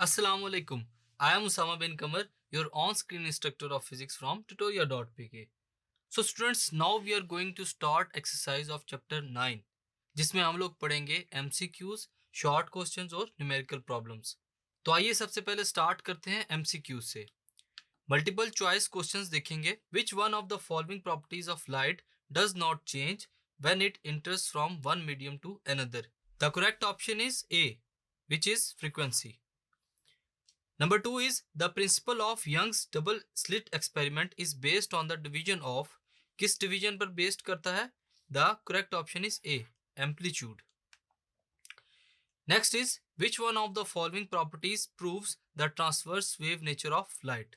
Assalamu alaikum. I am Usama Bin Qamar, your on-screen instructor of physics from tutoria.pk. So students, now we are going to start exercise of chapter 9, जिसमें हम लोग पढ़ेंगे MCQs, short questions और numerical problems. तो आइए सबसे पहले start करते हैं MCQs से. Multiple choice questions देखेंगे. Which one of the following properties of light does not change when it enters from one medium to another? The correct option is A, which is frequency. Number 2 is the principle of Young's double slit experiment is based on the division of. किस division पर based करता है? The correct option is A, amplitude. Next is which one of the following properties proves the transverse wave nature of light?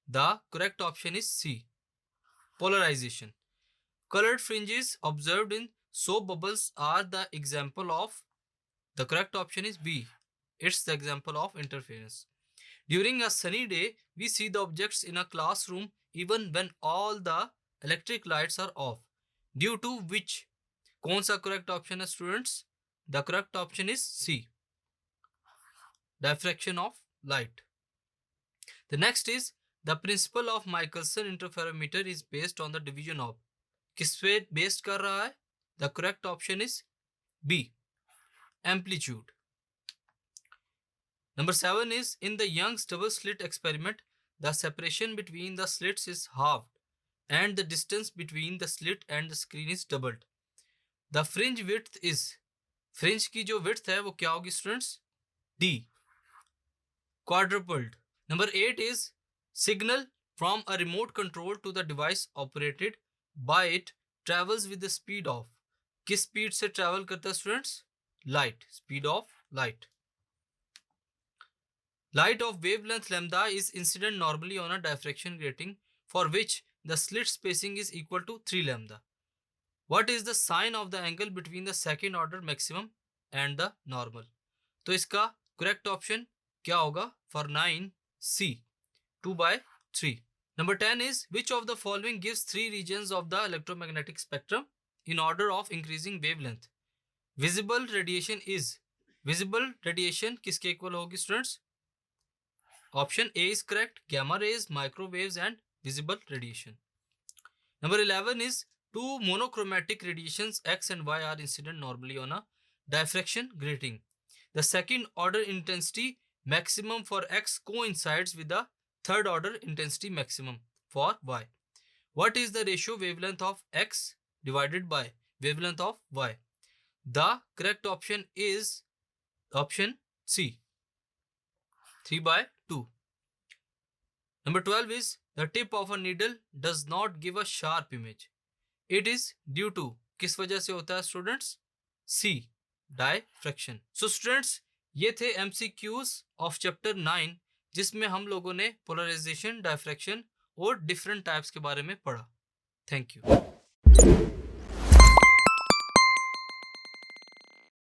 The correct option is C, polarization. Colored fringes observed in soap bubbles are the example of. The correct option is B, it's the example of interference. During a sunny day, we see the objects in a classroom even when all the electric lights are off. Due to which? कौन सा correct option है students? The correct option is C, diffraction of light. The next is the principle of Michelson interferometer is based on the division of. किस पे based कर रहा है? The correct option is B, amplitude. Number 7 is in the Young's double slit experiment, the separation between the slits is halved and the distance between the slit and the screen is doubled. The fringe width is, fringe की जो width है वो क्या होगी students? D, quadrupled. Number 8 is signal from a remote control to the device operated by it travels with the speed of. किस speed से travel करता है students? Light, speed of light. Light of wavelength lambda is incident normally on a diffraction grating for which the slit spacing is equal to 3 lambda. What is the sign of the angle between the second order maximum and the normal? तो इसका correct option क्या होगा? For 9, C, 2/3. Number 10 is which of the following gives 3 regions of the electromagnetic spectrum in order of increasing wavelength? Visible radiation is, visible radiation किसके equal होगी students? Option A is correct, gamma rays, microwaves and visible radiation. Number 11 is two monochromatic radiations X and Y are incident normally on a diffraction grating. The second order intensity maximum for X coincides with the third order intensity maximum for Y. What is the ratio wavelength of X divided by wavelength of Y? The correct option is option C, 3/2. Number 12 is the tip of a needle does not give a sharp image. It is due to, किस वजह से होता है students? C, diffraction. So students, ये थे MCQs of chapter 9 जिसमें हम लोगों ने polarization, diffraction और different types के बारे में पढ़ा. Thank you.